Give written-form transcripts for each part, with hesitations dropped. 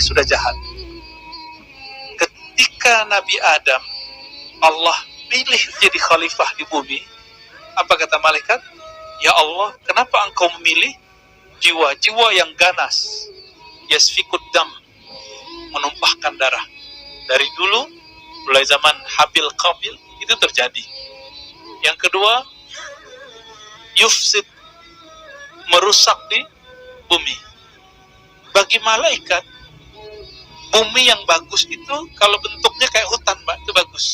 sudah jahat. Ketika Nabi Adam Allah pilih jadi khalifah di bumi, apa kata malaikat? Ya Allah, kenapa engkau memilih jiwa-jiwa yang ganas, yasfikud dam, menumpahkan darah? Dari dulu, mulai zaman Habil Qabil, itu terjadi. Yang kedua, yufsid, merusak di bumi. Bagi malaikat, bumi yang bagus itu kalau bentuknya kayak hutan, Mbak, itu bagus.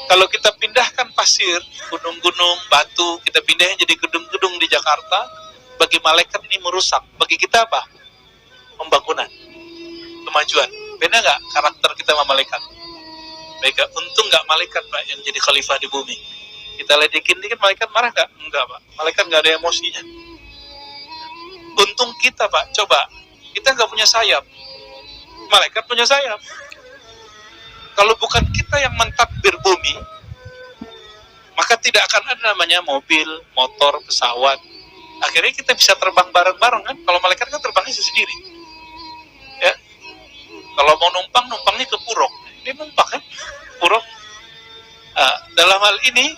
Kalau kita pindahkan pasir, gunung-gunung, batu, kita pindahin jadi gedung-gedung di Jakarta, bagi malaikat ini merusak. Bagi kita apa? Pembangunan, kemajuan. Beda nggak karakter kita sama malaikat? Baik, untung nggak malaikat, Pak, yang jadi khalifah di bumi. Kita ledekin dikit, malaikat marah nggak? Enggak, Pak. Malaikat nggak ada emosinya. Untung kita, Pak. Coba, kita nggak punya sayap. Malaikat punya sayap. Kalau bukan kita yang mentadbir bumi, maka tidak akan ada namanya mobil, motor, pesawat. Akhirnya kita bisa terbang bareng-bareng kan? Kalau malaikat kan terbangnya sendiri. Ya. Kalau mau numpang, numpangnya ke Purok. Dia numpang kan? Purok. Dalam hal ini,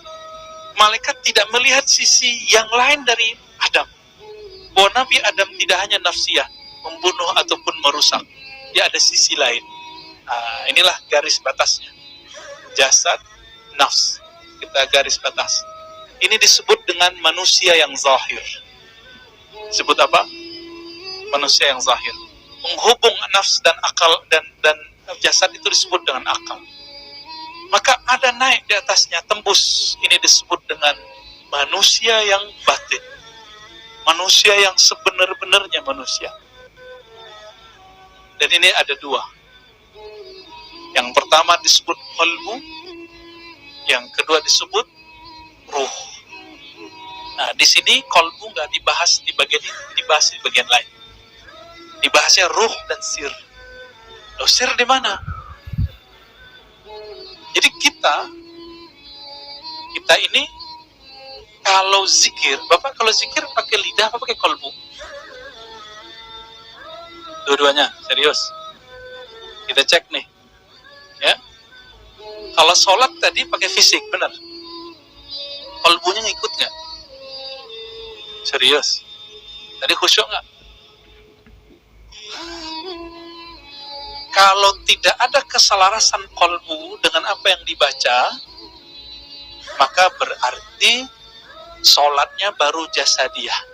malaikat tidak melihat sisi yang lain dari Adam. Bahwa Nabi Adam tidak hanya nafsiyah, membunuh ataupun merusak. Dia ada sisi lain. Inilah garis batasnya. Jasad, nafs. Kita garis batas. Ini disebut dengan manusia yang zahir. Disebut apa? Manusia yang zahir. Menghubung nafs dan akal dan jasad itu disebut dengan akal. Maka ada naik di atasnya, tembus. Ini disebut dengan manusia yang batin. Manusia yang sebenar-benarnya manusia. Dan ini ada dua. Yang pertama disebut qalbu, yang kedua disebut ruh. Nah, di sini qalbu nggak dibahas di bagian ini, dibahas di bagian lain. Dibahasnya ruh dan sir. Loh, sir di mana? Jadi kita ini kalau zikir, Bapak kalau zikir pakai lidah apa pakai qalbu? Dua-duanya, serius. Kita cek nih. Ya. Kalau sholat tadi pakai fisik, benar. Qalbunya ngikut nggak? Serius. Tadi khusyuk nggak? Kalau tidak ada keselarasan qalbu dengan apa yang dibaca, maka berarti sholatnya baru jasadiyah.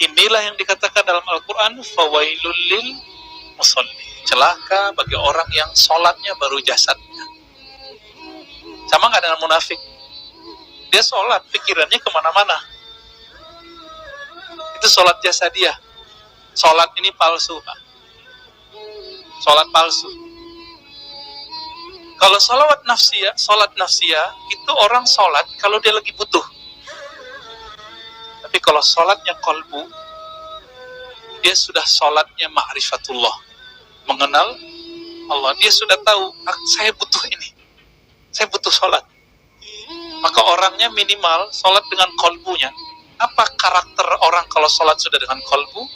Inilah yang dikatakan dalam Al-Quran, fawailul lil musalli. Celaka bagi orang yang sholatnya baru jasadnya. Sama nggak dengan munafik? Dia sholat, pikirannya kemana-mana. Itu sholat jasadiyah. Sholat ini palsu, Pak. Sholat palsu. Kalau sholat nafsiyah itu orang sholat kalau dia lagi butuh. Tapi kalau sholatnya qalbu, dia sudah sholatnya ma'rifatullah, mengenal Allah. Dia sudah tahu, saya butuh ini, saya butuh sholat. Maka orangnya minimal sholat dengan qalbunya. Apa karakter orang kalau sholat sudah dengan qalbu?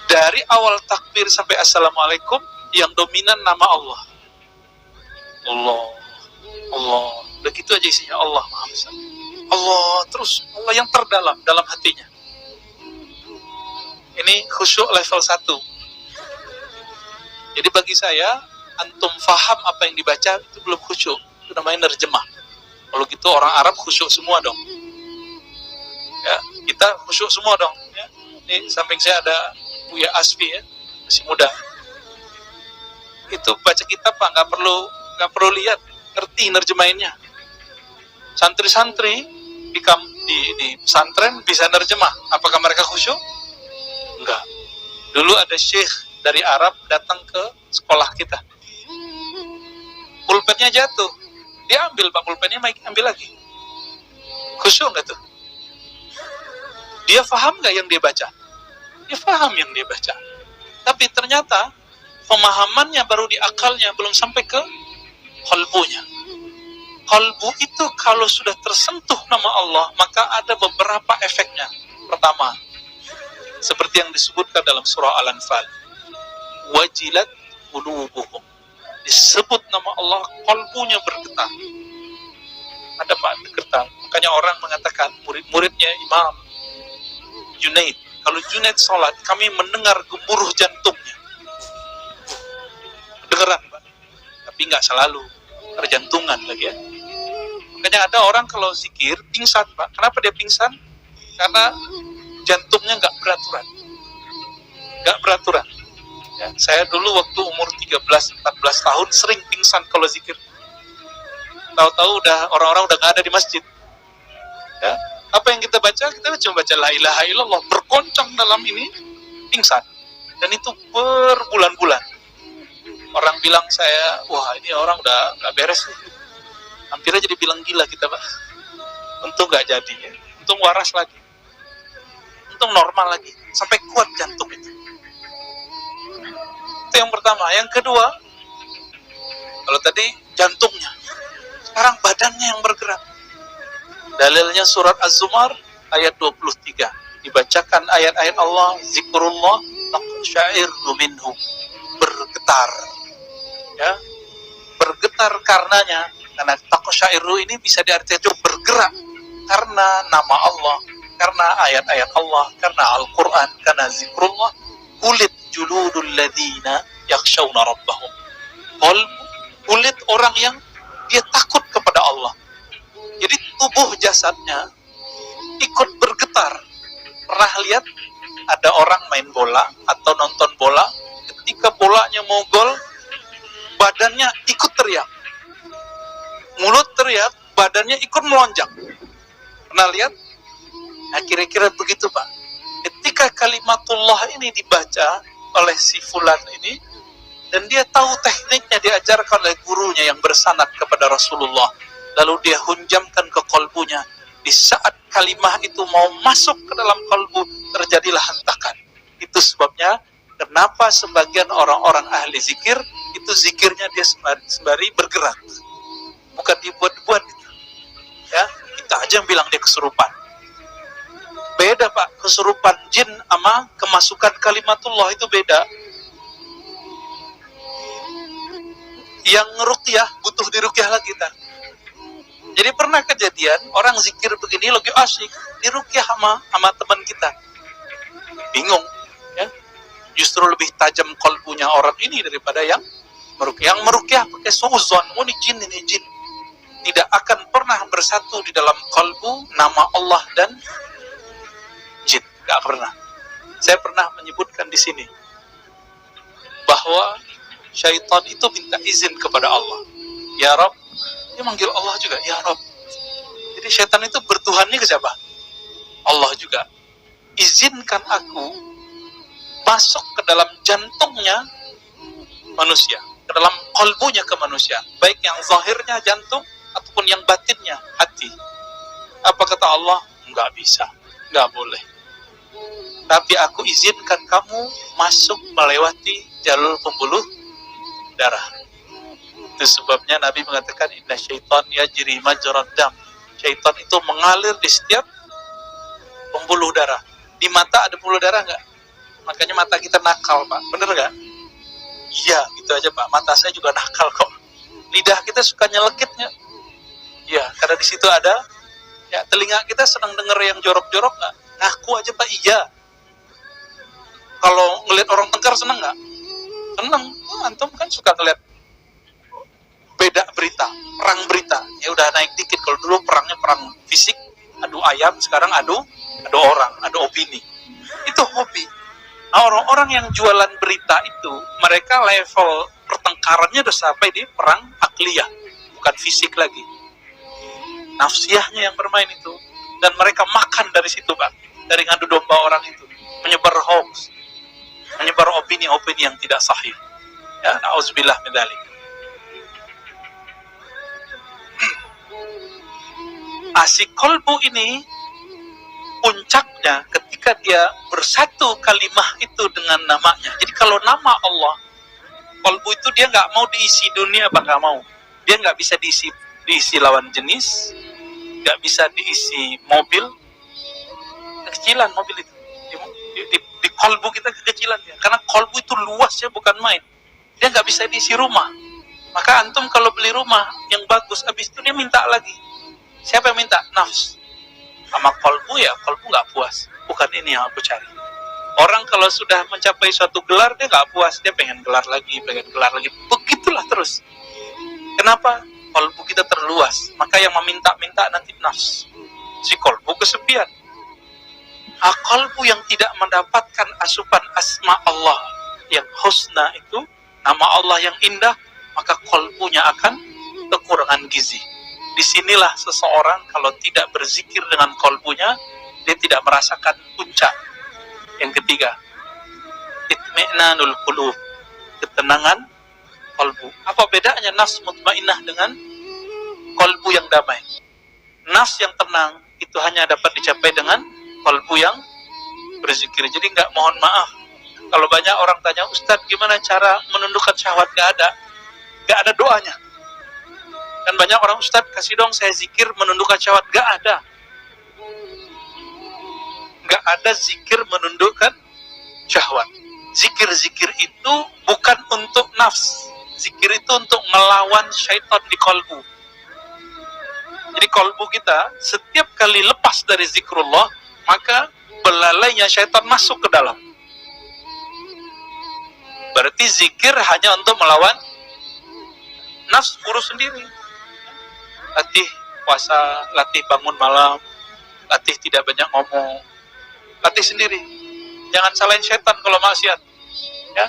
Dari awal takbir sampai assalamualaikum, yang dominan nama Allah. Allah, Allah. Begitu aja isinya Allah Maha Besar. Allah, terus Allah yang terdalam dalam hatinya. Ini khusyuk level 1. Jadi bagi saya, antum faham apa yang dibaca itu belum khusyuk. Itu namanya nerjemah. Kalau gitu orang Arab khusyuk semua dong. Ya, kita khusyuk semua dong. Ya. Ini samping saya ada Buya Asfi, ya, masih muda. Itu baca kitab, Pak, nggak perlu lihat, ngerti nerjemahinnya. Santri-santri di pesantren bisa nerjemah. Apakah mereka khusyuk? Enggak. Dulu ada syekh dari Arab datang ke sekolah kita. Pulpennya jatuh. Dia ambil, Pak, pulpennya ambil lagi. Khusyuk nggak tuh? Dia paham nggak yang dia baca? Dia paham yang dia baca. Tapi ternyata pemahamannya baru di akalnya, belum sampai ke qalbunya. Qalbu itu kalau sudah tersentuh nama Allah, maka ada beberapa efeknya. Pertama, Seperti yang disebutkan dalam surah Al-Anfal, wajilat qulubuhum, disebut nama Allah, kalbunya bergetar. Ada Pak bergetar. Makanya orang mengatakan, murid-muridnya Imam Junaid, kalau Junaid sholat, kami mendengar gemuruh jantungnya. Kedengeran Pak, tapi nggak selalu, terjantungan lagi ya. Makanya ada orang kalau zikir pingsan Pak. Kenapa dia pingsan? Karena jantungnya nggak beraturan. Nggak beraturan. Ya, saya dulu waktu umur 13-14 tahun sering pingsan kalau zikir. Tahu-tahu orang-orang udah nggak ada di masjid. Ya, apa yang kita baca? Kita cuma baca la ilaha illallah, bergoncang dalam ini, pingsan. Dan itu berbulan-bulan. Orang bilang saya, wah ini orang udah nggak beres. Hampir aja dibilang gila kita Pak. Untung nggak jadi, ya. Untung waras lagi, untung normal lagi, sampai kuat jantung itu. Itu yang pertama. Yang kedua, kalau tadi jantungnya, sekarang badannya yang bergerak. Dalilnya surat Az-Zumar ayat 23. Dibacakan ayat-ayat Allah, zikrullah taqsha'irru minhu, bergetar. Ya, bergetar karenanya. Karena taqsha'irru ini bisa diartikan bergerak karena nama Allah, karena ayat-ayat Allah, karena Al-Quran, karena zikrullah. Kulit juludul ladina yakshawna rabbahum, kulit orang yang dia takut kepada Allah. Jadi tubuh jasadnya ikut bergetar. Pernah lihat ada orang main bola atau nonton bola, ketika bolanya mau gol, badannya ikut teriak, mulut teriak, badannya ikut melonjak. Pernah lihat? Nah, kira-kira begitu Pak. Ketika kalimatullah ini dibaca oleh si fulan ini, dan dia tahu tekniknya, diajarkan oleh gurunya yang bersanad kepada Rasulullah, lalu dia hunjamkan ke kalbunya. Di saat kalimah itu mau masuk ke dalam kalbu, terjadilah hentakan. Itu sebabnya kenapa sebagian orang-orang ahli zikir itu zikirnya dia sembari bergerak, bukan dibuat-buat gitu. Ya, kita aja yang bilang dia kesurupan. Beda Pak, kesurupan jin sama kemasukan kalimatullah itu beda. Yang ngeruqyah butuh diruqyah lagi kita. Jadi pernah kejadian orang zikir begini lagi asyik, diruqyah sama teman kita. Bingung, ya. Justru lebih tajam kalbunya orang ini daripada yang meruqyah. Yang meruqyah pakai suuzon, oh ini jin. Tidak akan pernah bersatu di dalam kalbu nama Allah dan jin, nggak pernah. Saya pernah menyebutkan di sini bahwa syaitan itu minta izin kepada Allah. Ya Rabb, dia manggil Allah juga, ya Rabb. Jadi syaitan itu bertuhannya ke siapa? Allah juga. Izinkan aku masuk ke dalam jantungnya manusia, ke dalam kalbunya ke manusia, baik yang zahirnya jantung ataupun yang batinnya hati. Apa kata Allah? Nggak bisa, nggak boleh. Tapi aku izinkan kamu masuk melewati jalur pembuluh darah. Itu sebabnya Nabi mengatakan inna syaitan yajri majrad dam. Syaitan itu mengalir di setiap pembuluh darah. Di mata ada pembuluh darah nggak? Makanya mata kita nakal Pak, bener nggak? Iya, gitu aja Pak. Mata saya juga nakal kok. Lidah kita suka nyelekitnya. Iya, karena di situ ada. Ya, telinga kita senang denger yang jorok-jorok nggak? Ngaku aja Pak, iya. Kalau ngelihat orang tengkar seneng nggak? Seneng. Antum kan suka ngeliat beda berita, perang berita. Ya udah naik dikit. Kalau dulu perangnya perang fisik, adu ayam, sekarang adu orang, adu opini. Itu hobi. Nah, orang-orang yang jualan berita itu, mereka level pertengkarannya udah sampai di perang akliyah, bukan fisik lagi. Nafsiyahnya yang bermain itu. Dan mereka makan dari situ Pak, dari ngadu domba orang itu, menyebar hoax, menyebar opini-opini yang tidak sahih. Ya, na'udzubillah min dzalik. Asik kolbu ini puncaknya ketika dia bersatu kalimah itu dengan namanya. Jadi kalau nama Allah, kolbu itu dia nggak mau diisi dunia, apa nggak mau? Dia nggak bisa diisi lawan jenis, nggak bisa diisi mobil, kekecilan mobil itu Kolbu kita kekecilan ya, karena kolbu itu luasnya bukan main. Dia nggak bisa diisi rumah. Maka antum kalau beli rumah yang bagus, habis itu dia minta lagi. Siapa yang minta? Nafs. Sama kolbu ya, kolbu nggak puas. Bukan ini yang aku cari. Orang kalau sudah mencapai suatu gelar, dia nggak puas. Dia pengen gelar lagi, pengen gelar lagi. Begitulah terus. Kenapa? Kolbu kita terluas. Maka yang meminta-minta nanti nafs. Si kolbu kesepian. Kolbu yang tidak mendapatkan asupan asma Allah yang husna itu, nama Allah yang indah, maka kolbunya akan kekurangan gizi. Disinilah seseorang kalau tidak berzikir dengan kolbunya, dia tidak merasakan puncak. Yang ketiga, itmi'nanul qulub, ketenangan kolbu. Apa bedanya nafs mutmainnah dengan kolbu yang damai? Nafs yang tenang itu hanya dapat dicapai dengan kolbu yang berzikir. Jadi nggak, mohon maaf, kalau banyak orang tanya, Ustadz gimana cara menundukkan syahwat? Nggak ada doanya. Dan banyak orang, Ustadz kasih dong saya zikir menundukkan syahwat. Nggak ada. Nggak ada zikir menundukkan syahwat. Zikir-zikir itu bukan untuk nafs. Zikir itu untuk melawan syaitan di kolbu. Jadi kolbu kita setiap kali lepas dari zikrullah, maka belalainya syaitan masuk ke dalam. Berarti zikir hanya untuk melawan nafs, urus sendiri. Latih puasa, latih bangun malam, latih tidak banyak ngomong, latih sendiri. Jangan salahin syaitan kalau maksiat. Ya.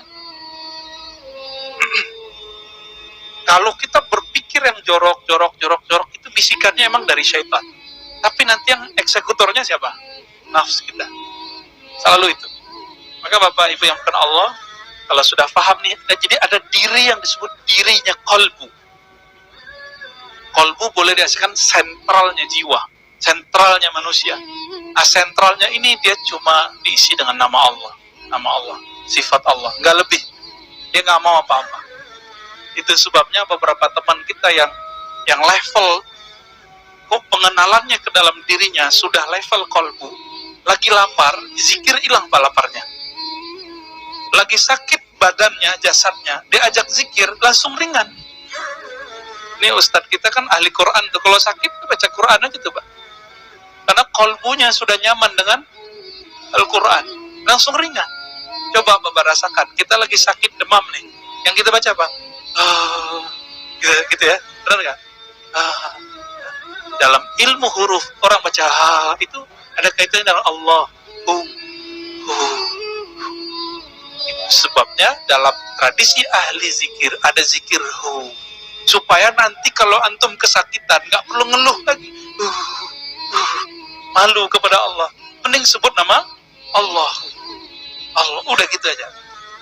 Kalau kita berpikir yang jorok, itu bisikannya emang dari syaitan. Tapi nanti yang eksekutornya siapa? Nafs kita. Selalu itu. Maka Bapak Ibu yang bukan Allah, kalau sudah paham nih, jadi ada diri yang disebut dirinya kolbu. Kolbu boleh diartikan sentralnya jiwa, sentralnya manusia. Asentralnya ini dia cuma diisi dengan nama Allah, sifat Allah, nggak lebih. Dia nggak mau apa-apa. Itu sebabnya beberapa teman kita yang level pengenalannya ke dalam dirinya sudah level kolbu, lagi lapar, zikir hilang pak laparnya. Lagi sakit badannya, jasadnya, diajak zikir, langsung ringan. Ini Ustadz kita kan ahli Quran tuh, kalau sakit baca Quran aja tuh pak. Karena kolbunya sudah nyaman dengan Al-Quran, langsung ringan. Coba Bapak rasakan, kita lagi sakit demam nih, yang kita baca apa? Gitu ya, benar nggak? Dalam ilmu huruf, orang baca itu ada kaitannya dengan Allah. Sebabnya dalam tradisi ahli zikir ada zikir supaya nanti kalau antum kesakitan nggak perlu ngeluh lagi, malu kepada Allah, mending sebut nama Allah. Udah gitu aja.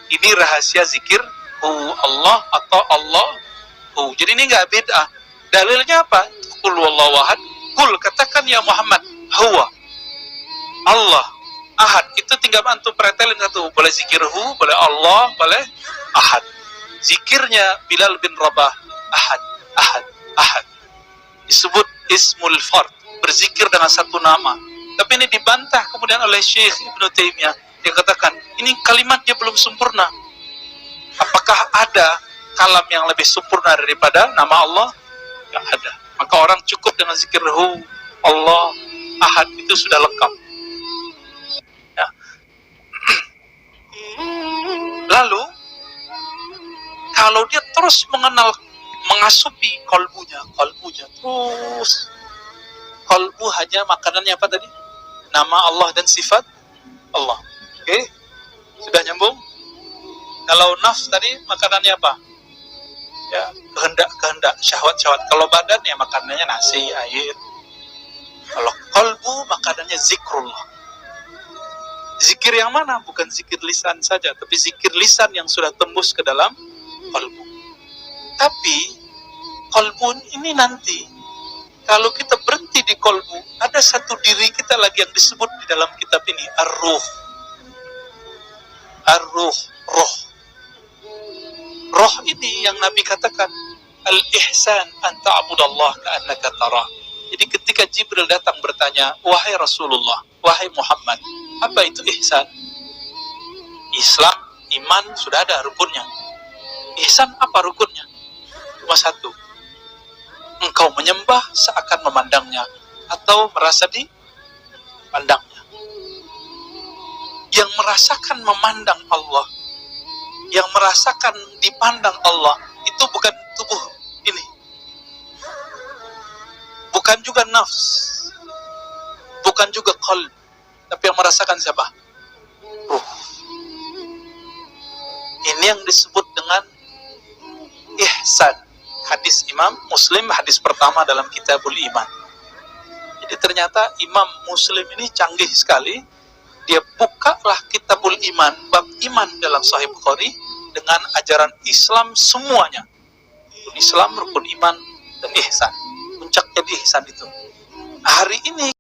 Ini rahasia zikir Allah atau Allah. Jadi ini nggak beda. Dalilnya apa? Qul wallahu ahad. Qul, katakan ya Muhammad, huwa Allah ahad. Itu tinggal antum pretelin satu. Boleh zikir boleh Allah, boleh ahad. Zikirnya Bilal bin Rabah, ahad. Disebut ismul fard, berzikir dengan satu nama. Tapi ini dibantah kemudian oleh Syekh Ibnu Taimiyah. Dia katakan, ini kalimatnya belum sempurna. Apakah ada kalam yang lebih sempurna daripada nama Allah? Tidak ada. Maka orang cukup dengan zikir Allah ahad, itu sudah lengkap. Ya. Lalu kalau dia terus mengasupi kolbunya terus, kolbu hanya makanannya apa tadi? Nama Allah dan sifat Allah. Oke, sudah nyambung? Kalau nafs tadi makanannya apa? Ya, kehendak, syahwat. Kalau badan ya makanannya nasi, air. Kalau kolbu makanannya zikrullah. Zikir yang mana? Bukan zikir lisan saja, tapi zikir lisan yang sudah tembus ke dalam kolbu. Tapi kolbu ini nanti, kalau kita berhenti di kolbu, ada satu diri kita lagi yang disebut di dalam kitab ini, ar-ruh. Roh. Roh ini yang Nabi katakan, al-ihsan an ta'budallah ka'annaka tarah. Jadi ketika Jibril datang bertanya, wahai Rasulullah, wahai Muhammad, apa itu ihsan? Islam, iman sudah ada rukunnya. Ihsan apa rukunnya? Cuma satu. Engkau menyembah seakan memandangnya atau merasa dipandangnya. Yang merasakan memandang Allah, yang merasakan dipandang Allah, itu bukan tubuh ini, bukan juga nafs, bukan juga qalb, tapi yang merasakan siapa? Ruh. Ini yang disebut dengan ihsan. Hadis Imam Muslim, hadis pertama dalam Kitabul Iman. Jadi ternyata Imam Muslim ini canggih sekali. Dia bukalah Kitabul Iman, bab iman dalam Sahih Bukhari dengan ajaran Islam semuanya. Rukun Islam, rukun iman, dan ihsan. Puncaknya di ihsan itu. Hari ini